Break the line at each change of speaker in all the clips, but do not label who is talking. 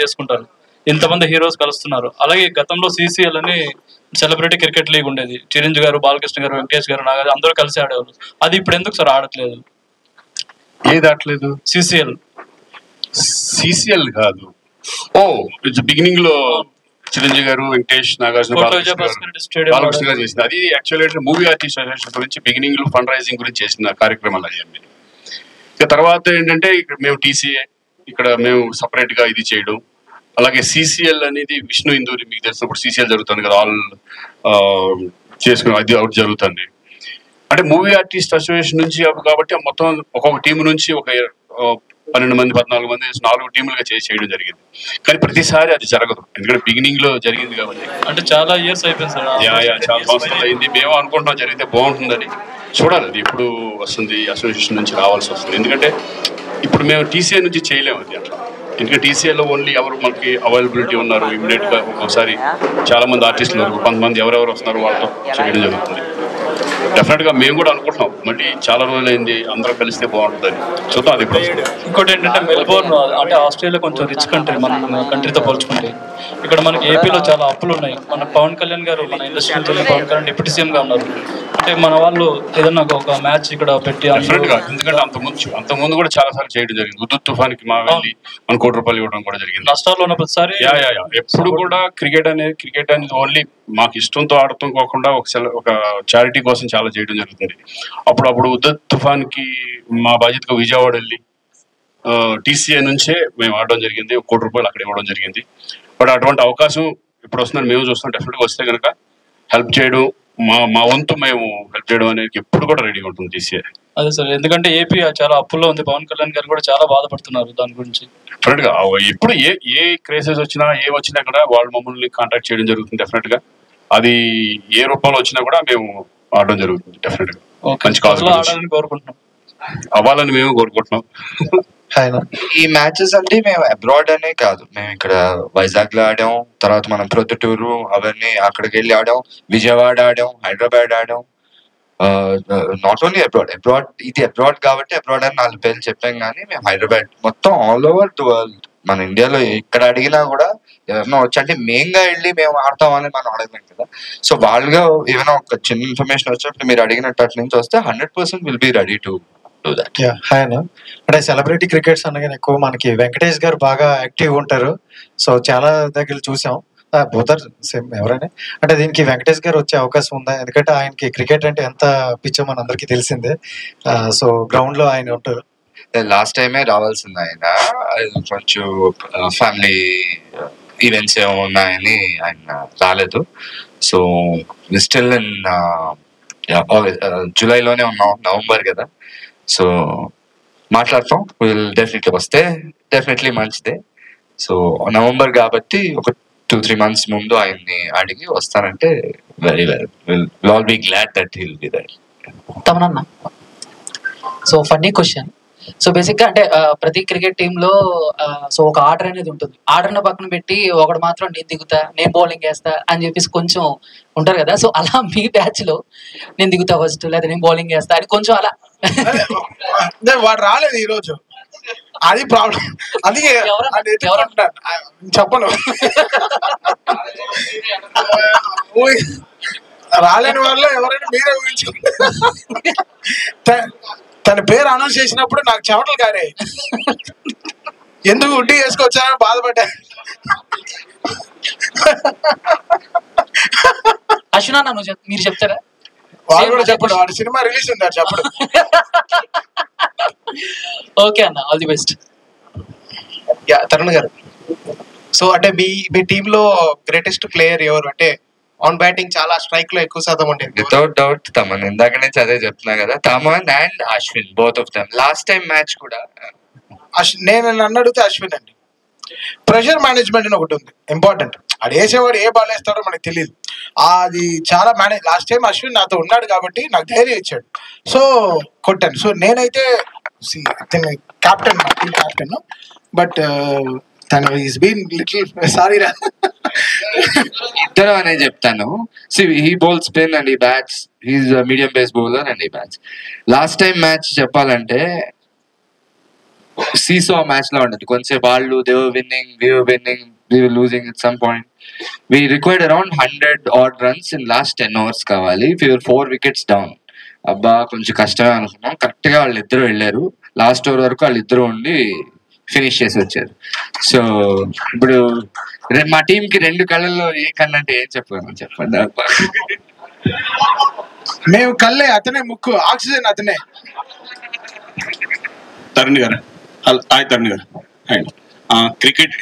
చేసుకుంటారు. ఇంతమంది హీరోస్ కలుస్తున్నారు. అలాగే గతంలో CCL అని సెలబ్రిటీ క్రికెట్ లీగ్ ఉండేది. చిరంజీవి గారు, బాలకృష్ణ గారు, వెంకటేష్ గారు, నాగార్జున అందరూ కలిసి ఆడేవాళ్ళు. అది ఇప్పుడు ఎందుకు సార్ ఆడట్లేదు?
ఏది ఆడట్లేదు?
CCL
కాదు. బిగినింగ్ లో చిరంజీవి గారు, వెంకటేష్, నాగార్జున, బాలకృష్ణ గారు చేసింది. అది యాక్చువల్లీ మూవీ ఆర్టిస్ట్ అసోసియేషన్ గురించి బిగినింగ్ లో ఫండ్ రైజింగ్ గురించి చేసిన కార్యక్రమాలు అయ్యాయి. ఇక తర్వాత ఏంటంటే ఇక్కడ మేము TCA, ఇక్కడ మేము సపరేట్ గా ఇది చేయడం. అలాగే CCL అనేది విష్ణు ఇందూరి, మీకు తెలిసినప్పుడు CCL జరుగుతుంది కదా, ఆల్ చేసుకుని అది అవుట్ జరుగుతుంది. అంటే మూవీ ఆర్టిస్ట్ అసోసియేషన్ నుంచి కాబట్టి మొత్తం ఒక్కొక్క టీం నుంచి ఒక 12 మంది 14 మంది 4 టీములుగా చేయడం జరిగింది. కానీ ప్రతిసారి అది జరగదు, ఎందుకంటే బిగినింగ్ లో జరిగింది కాబట్టి.
అంటే చాలా ఇయర్స్ అయిపోయింది సార్.
చాలా సంవత్సరాలు అయింది. మేము అనుకుంటున్నాం జరిగితే బాగుంటుందని. చూడాలి అది ఎప్పుడు వస్తుంది, అసోసియేషన్ నుంచి రావాల్సి వస్తుంది. ఎందుకంటే ఇప్పుడు మేము TCA నుంచి చేయలేము అది అట్లా. ఎందుకంటే TCAలో ఓన్లీ ఎవరు మనకి అవైలబిలిటీ ఉన్నారు, ఇమీడియట్ గా ఒకసారి చాలా మంది ఆర్టిస్టులు కొంతమంది ఎవరెవరు వస్తున్నారు వాళ్ళతో చేయడం జరుగుతుంది. డెఫినెట్ గా మేము కూడా అనుకుంటున్నాం, మళ్ళీ చాలా రోజులైంది అందరూ కలిస్తే బాగుంటుందని. చూద్దాం అది ఇప్పుడు.
ఇంకోటి ఏంటంటే మెల్బోర్న్ అంటే ఆస్ట్రేలియా కొంచెం రిచ్ కంట్రీ మన కంట్రీతో పోల్చుకుంటే. ఇక్కడ మనకి ఏపీలో చాలా అప్పులు ఉన్నాయి. మన పవన్ కళ్యాణ్ గారు, మన industry Pawan Kalyan deputy CM గా ఉన్నారు. అంటే మన వాళ్ళు ఏదన్నా ఒక మ్యాచ్ ఇక్కడ పెట్టి
ఎందుకంటే అంతకుముందు కూడా చాలా సార్లు చేయడం జరిగింది. హుదూద్ తుఫాన్కి మా వెళ్ళి మన కోటి రూపాయలు ఇవ్వడం కూడా జరిగింది.
నష్టాల్లో ఉన్న ప్రతిసారి
ఎప్పుడు కూడా క్రికెట్ అనేది ఓన్లీ మాకు ఇష్టంతో ఆడటం కాకుండా ఒక చారిటీ కోసం చాలా చేయడం జరుగుతుంది. అప్పుడు హుదూద్ తుఫాన్కి మా బాధ్యతగా విజయవాడ వెళ్ళి TCA నుంచే మేము ఆడడం జరిగింది. 1 కోటి రూపాయలు అక్కడ ఇవ్వడం జరిగింది. బట్ అటువంటి అవకాశం ఇప్పుడు వస్తుందని మేము చూస్తాం. డెఫినెట్గా వస్తే కనుక హెల్ప్ చేయడం, మా వంతు మేము హెల్ప్ చేయడం అనేది ఎప్పుడు కూడా రెడీగా ఉంటుంది TCA.
అదే సార్, ఎందుకంటే ఏపీ చాలా అప్పుల్లో ఉంది. పవన్ కళ్యాణ్ గారు కూడా చాలా బాధపడుతున్నారు దాని గురించి.
డెఫినెట్ గా ఎప్పుడు ఏ క్రైసిస్ వచ్చినా వచ్చినా కూడా వాళ్ళు మమ్మల్ని కాంటాక్ట్ చేయడం జరుగుతుంది. డెఫినెట్ గా అది ఏ రూపంలో వచ్చినా కూడా మేము ఆడడం జరుగుతుంది. డెఫినెట్ గా మంచి కాజ్ అవ్వాలని మేము కోరుకుంటున్నాం.
ఈ మ్యాచెస్ అంటే మేము అబ్రాడ్ అనే కాదు, మేము ఇక్కడ వైజాగ్ లో ఆడాం, తర్వాత మనం ప్రొద్దుటూరు అవన్నీ అక్కడికి వెళ్ళి ఆడాం, విజయవాడ ఆడాం, హైదరాబాద్ ఆడాం. నాట్ ఓన్లీ అబ్రాడ్ ఇది అబ్రాడ్ కాబట్టి అబ్రాడ్ అని 4 పేర్లు చెప్పాం. కానీ మేము హైదరాబాద్ మొత్తం ఆల్ ఓవర్ ది వరల్డ్, మన ఇండియాలో ఎక్కడ అడిగినా కూడా ఎవరైనా వచ్చి అంటే మెయిన్ గా వెళ్ళి మేము ఆడతామని మనం అడగలేం కదా. సో వాళ్ళుగా ఏమైనా ఒక చిన్న ఇన్ఫర్మేషన్ వచ్చినప్పుడు మీరు అడిగినట్టు అటు నుంచి వస్తే 100% will be ready to do that.
Hi అన్న. అంటే సెలబ్రిటీ క్రికెట్స్ అనగానే ఎక్కువ మనకి వెంకటేష్ గారు బాగా యాక్టివ్ ఉంటారు. సో చాలా దగ్గర చూసాం. బోదర్ సేమ్ ఎవరైనా అంటే దీనికి వెంకటేష్ గారు వచ్చే అవకాశం ఉందా? ఎందుకంటే ఆయనకి క్రికెట్ అంటే ఎంత పిచ్చో మన అందరికీ తెలిసిందే. సో గ్రౌండ్ లో ఆయన ఉంటారు.
లాస్ట్ టైమే రావాల్సింది ఆయన, కొంచెం ఫ్యామిలీ ఈవెంట్స్ ఏమో ఉన్నాయని ఆయన రాలేదు. సో స్టిల్ ఇన్ జూలైలోనే ఉన్నాం, నవంబర్ కదా. సో మాట్లాడతాం, విల్ డెఫినెట్లీ వస్తే డెఫినెట్లీ మంచిదే. సో నవంబర్ కాబట్టి ఒక 2-3 months ముందు ఆయన్ని అడిగి వస్తానంటే very well will all be glad that he will be there.
తమనన్న, so funny question. So basic గా అంటే ప్రతి క్రికెట్ టీమ్ లో సో ఒక ఆర్డర్ అనేది ఉంటుంది. ఆర్డర్ ను పక్కన పెట్టి ఒకడు మాత్రం నేను దిగుతా, నేను బౌలింగ్ వేస్తా అని చెప్పేసి కొంచెం ఉంటారు కదా. సో అలా మీ బ్యాచ్ లో నేను దిగుతా ఫస్ట్, లేదా నేను బౌలింగ్ వేస్తా అని కొంచెం అలా
వాడు రాలేదు ఈ రోజు, అది ప్రాబ్లం. అందుకే చెప్పను, రాలేని వాళ్ళు ఎవరైనా మీరే ఊహించుకుంటే. తన పేరు అనౌన్స్ చేసినప్పుడు నాకు చెమటలు కారాయి. ఎందుకు ఉడ్డీ వేసుకొచ్చానని బాధపడ్డా.
అశ్వినా మీరు చెప్తారా?
వాళ్ళు కూడా చెప్పండి, వాడి సినిమా రిలీజ్ ఉంది చెప్పండి.
ఓకే అన్న, ఆల్ ది బెస్ట్.
తరుణ్ గారు, సో అంటే మీ టీమ్ లో గ్రేటెస్ట్ ప్లేయర్ ఎవరు? అంటే ఆన్ బ్యాటింగ్ చాలా, స్ట్రైక్ లో ఎక్కువ శాతం ఉండేది.
Without doubt Thaman. ఇందాక నుంచి అదే చెప్తున్నా కదా, Thaman and Ashwin, both of them. Last time match కూడా
నేను నన్ను అడిగితే అశ్విన్ అండి. ప్రెషర్ మేనేజ్మెంట్ అని ఒకటి ఉంది ఇంపార్టెంట్. అది వేసేవాడు ఏ బాల్ వేస్తాడో మనకు తెలియదు, అది చాలా మేనేజ్. లాస్ట్ టైం అశ్విన్ నాతో ఉన్నాడు కాబట్టి నాకు ధైర్యం ఇచ్చాడు, సో కొట్టాను. సో నేనైతే కెప్టెన్, మా టీమ్ కెప్టెన్, బట్ తను ఈస్ బీన్ లిటిల్ సారీ రా.
ఇద్దరు అనే చెప్తాను. He bowls spin and he bats, he's medium pace bowler and he bats. Last time match చెప్పాలంటే సీసా మ్యాచ్ లా ఉండదు. కొంచెం వాళ్ళు they were winnowing, we were losing at some point. We required around 100 odd runs in last 10 overs కావాలి. We were 4 wickets down. అబ్బా కొంచెం కష్టమే అనుకున్నాం. కరెక్ట్ గా వాళ్ళిద్దరు వెళ్ళారు. లాస్ట్ ఓవర్ వరకు వాళ్ళిద్దరు ఉండి ఫినిష్ చేసి వచ్చారు. సో ఇప్పుడు మా టీం కి 2 కళ్ళల్లో ఏ కన్ను అంటే ఏం చెప్పండి.
మేము కళ్ళే, అతనే ముక్కు, ఆక్సిజన్ అతనే.
తరుణ్ గారు, తరుణ్ గారు క్రికెట్,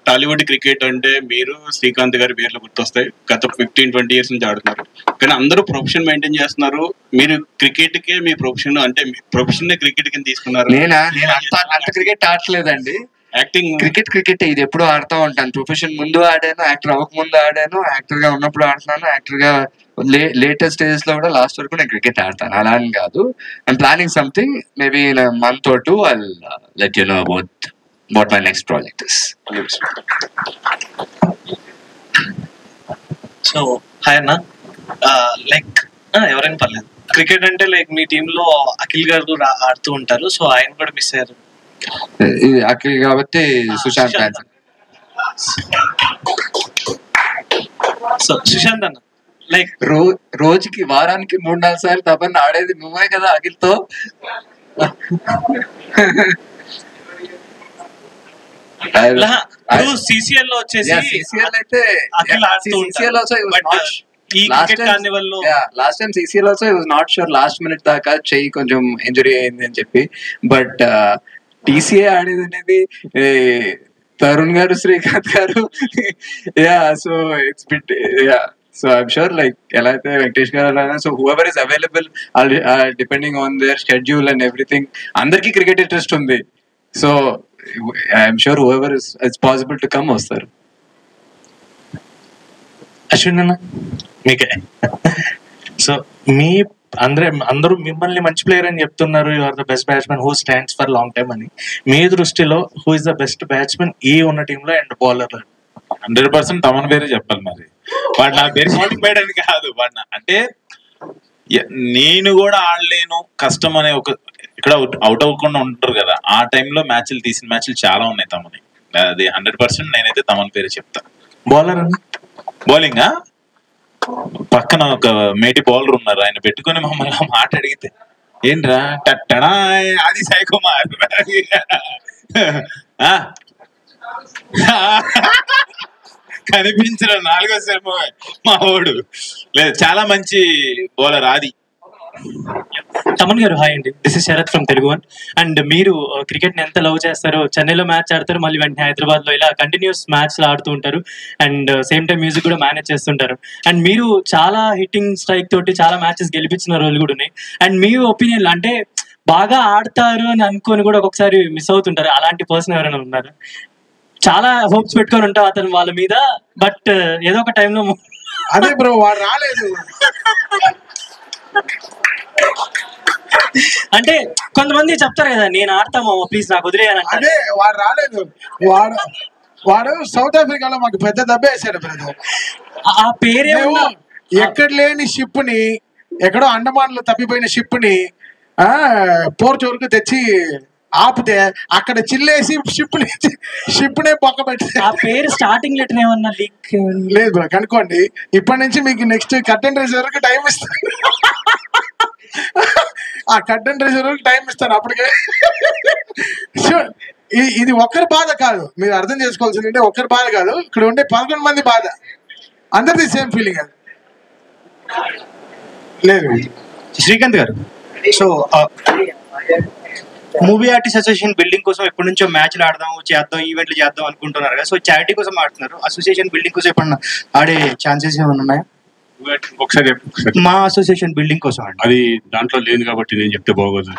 టాలీవుడ్ క్రికెట్ అంటే మీరు శ్రీకాంత్ గారి పేర్లు గుర్తొస్తాయి. గత 15-20 years నుంచి ఆడుతున్నారు, కానీ అందరూ ప్రొఫెషన్ మెయింటైన్ చేస్తున్నారు. మీరు క్రికెట్ కే మీ ప్రొఫెషన్ అంటే ప్రొఫెషన్ క్రికెట్ కింద తీసుకున్నారు.
నేను అంత క్రికెట్ ఆడలేదండి.
యాక్టింగ్
క్రికెట్ ఇది ఎప్పుడు ఆడుతూ ఉంటాను. ప్రొఫెషన్ ముందు ఆడాను, యాక్టర్ అవ్వక ముందు ఆడాను, యాక్టర్ గా ఉన్నప్పుడు ఆడుతున్నాను, యాక్టర్ గా లేటెస్ట్ స్టేజెస్ లో కూడా లాస్ట్ వరకు నేను క్రికెట్ ఆడతాను. అలా అని కాదు. I'm planning something, maybe in a month or 2 I'll let you know about what my next project is.
So hi అన్న, లైక్ ఎవరైనా పర్లేదు. క్రికెట్ అంటే లైక్ మీ టీంలో అఖిల్ గారు ఆడుతూ ఉంటారు, సో ఆయన కూడా మిస్ అయ్యారు.
అఖిల్ కాబట్టి సుశాంత్ ఫ్యాన్స్.
సో సుశాంత్ అన్న లైక్
రోజుకి వారానికి 3-4 సార్లు తప్పని ఆడేది నువ్వే కదా అఖిల్తో.
సిసిఎల్ లో వచ్చేసి
సిసిఎల్ అయితే
అఖిల్ ఆడుతూ ఉంటారు. ఈ క్రికెట్ కార్నివల్ లో
last time CCL also I was not sure, last minute దాకా చెయ్యి కొంచెం ఇంజరీ అయింది అని చెప్పి. బట్ టీసీఏ ఆడేది అనేది తరుణ్ గారు, శ్రీకాంత్ గారు, yeah so it's bit yeah. So I'm sure like ఎలా అయితే వెంకటేష్ గారు అలా, so whoever is available depending on their schedule and everything. అందరికీ క్రికెట్ ఇంట్రెస్ట్ ఉంది. So I'm sure whoever it's possible to come వస్తారు.
అశ్విన్ అన్న మీకే. సో మీ అందరూ మిమ్మల్ని మంచి ప్లేయర్ అని చెప్తున్నారు. You are the best batsmen who stands for long time అని. మీ దృష్టిలో who is the best batsmen ఈ ఉన్న టీంలో అండ్ బౌలర్?
100% తమన్ పేరే చెప్పాలి. మరి వాడు నా పేరు మోటివేట్ అని కాదు, వాడు అంటే నేను కూడా ఆడలేను కష్టం అనే ఒక ఇక్కడ అవుట్ అవ్వకుండా ఉంటారు కదా, ఆ టైంలో తీసిన మ్యాచ్లు చాలా ఉన్నాయి తమని. అది 100% నేనైతే తమన్ పేరే చెప్తా.
బౌలర్ అని
బౌలింగ్ పక్కన ఒక మేటి బౌలర్ ఉన్నారు, ఆయన పెట్టుకుని మమ్మల్ని మాట అడిగితే ఏంట్రా టట్టడా అది సాయికుమార్ కనిపించిన 4వ శర్మ మా ఓడు లేదు, చాలా మంచి బౌలర్ ఆది.
తమన్ గారు హాయ్ అండి, this is Sarath from Telugu one. And మీరు క్రికెట్ ని ఎంత లవ్ చేస్తారో, చెన్నైలో మ్యాచ్ ఆడతారు, మళ్ళీ వెంటనే హైదరాబాద్ లో ఇలా కంటిన్యూస్ మ్యాచ్ లో ఆడుతూ ఉంటారు. అండ్ సేమ్ టైం మ్యూజిక్ కూడా మేనేజ్ చేస్తుంటారు. అండ్ మీరు చాలా హిట్టింగ్ స్ట్రైక్ తోటి చాలా మ్యాచెస్ గెలిపించిన రోజులు కూడా ఉన్నాయి. అండ్ మీ ఒపీనియన్ అంటే బాగా ఆడతారు అని అనుకొని కూడా ఒక్కొక్కసారి మిస్ అవుతుంటారు. అలాంటి పర్సన్ ఎవరైనా ఉన్నారు? చాలా హోప్స్ పెట్టుకొని ఉంటాం అతను వాళ్ళ మీద, బట్ ఏదో ఒక టైంలో
అదే బ్రో వాడు రాలేదు
అంటే కొంతమంది చెప్తారు కదా, నేను ఆడతామా ప్లీజ్ నాకు వదిలేయాలని.
అదే వాడు రాలేదు. వాడు సౌత్ ఆఫ్రికాలో మాకు పెద్ద దెబ్బేసాడు బ్రదర్.
ఆ పేరే
ఎక్కడ లేని షిప్ ని, ఎక్కడో అండమాన్ లో తప్పిపోయిన షిప్ ని పోర్ట్ వరకు తెచ్చి ఆపితే అక్కడ చిల్లేసి షిప్ నే పక్క పెట్టి.
ఆ పేరు స్టార్టింగ్ లెటర్ ఏమన్నా లీక్
లేదు బ్రో, కనుక్కోండి. ఇప్పటి నుంచి మీకు నెక్స్ట్ కర్టెన్ రైజ్ వరకు టైం ఇస్తాను. ఆ కర్టెన్ రైజ్ వరకు టైం ఇస్తాను అప్పటికే. ఇది ఒక్కరి బాధ కాదు, మీరు అర్థం చేసుకోవాల్సిందంటే ఒక్కరి బాధ కాదు, ఇక్కడ ఉండే 11 మంది బాధ, అందరిది సేమ్ ఫీలింగ్. అది లేదు.
శ్రీకాంత్ గారు, so movie artist association building కోసం ఎప్పటి నుంచో మ్యాచ్లు ఆడదాం, చేద్దాం, ఈవెంట్లు చేద్దాం అనుకుంటున్నారు కదా. సో చారిటీ కోసం ఆడుతున్నారు, అసోసియేషన్ బిల్డింగ్ కోసం ఎప్పుడన్నా ఆడే ఛాన్సెస్ ఏమైనా ఉన్నాయా?
ఒకసారి
మా అసోసియేషన్ బిల్డింగ్ కోసం
అది దాంట్లో లేదు కాబట్టి నేను చెప్తే బాగోదు.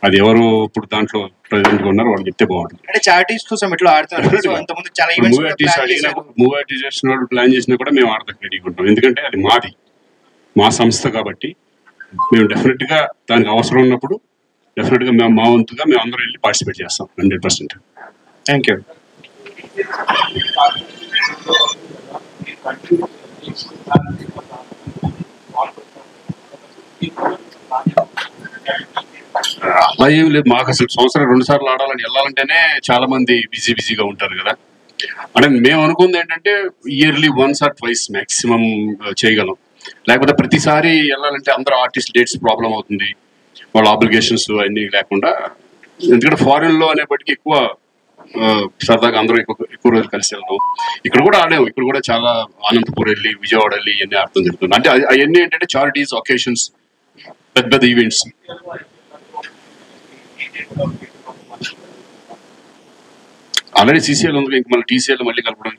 అది ఎవరు ఇప్పుడు దాంట్లో ప్రెసిడెంట్ గా ఉన్నారు వాళ్ళు చెప్తే బాగుంటుంది.
అంటే చారిటీస్ కోసం ఎట్లా ఆడుతున్నారు? అంతకుముందు చాలా
మూవీ ఆర్టిస్ట్ ప్లాన్ చేసినా కూడా మేము ఆడతాం రెడీగా ఉంటాం. ఎందుకంటే అది మాది, మా సంస్థ కాబట్టి మేము డెఫినెట్ గా దానికి అవసరం ఉన్నప్పుడు డెఫినెట్ గా మేము మా వంతుగా మేము అందరూ వెళ్ళి పార్టిసిపేట్ చేస్తాం 100%.
Thank you.
అలా ఏం లేదు, మాకు అసలు సంవత్సరం 2 సార్లు ఆడాలని వెళ్ళాలంటేనే చాలా మంది బిజీగా ఉంటారు కదా. అంటే మేము అనుకుంది ఏంటంటే ఇయర్లీ 1 or 2 మాక్సిమం చేయగలం. లేకపోతే ప్రతిసారి వెళ్ళాలంటే అందరూ ఆర్టిస్ట్ డేట్స్ ప్రాబ్లం అవుతుంది, వాళ్ళ ఆబ్లిగేషన్స్ అన్నీ లేకుండా. ఎందుకంటే ఫారిన్ లో అనేప్పటికీ ఎక్కువ సరదాగా అందరూ ఎక్కువ రోజులు కలిసి వెళ్తాం. ఇక్కడ కూడా ఆడాము, ఇక్కడ కూడా చాలా అనంతపూర్ వెళ్ళి విజయవాడ వెళ్ళి ఇవన్నీ ఆడటం జరుగుతుంది. అంటే అవన్నీ ఏంటంటే చారిటీస్, ఒకేషన్స్, పెద్ద పెద్ద ఈవెంట్స్. ఆల్రెడీ సీసీఎల్ ఉంది, ఇంక మళ్ళీ టీసీఎల్ మళ్ళీ కలపడం.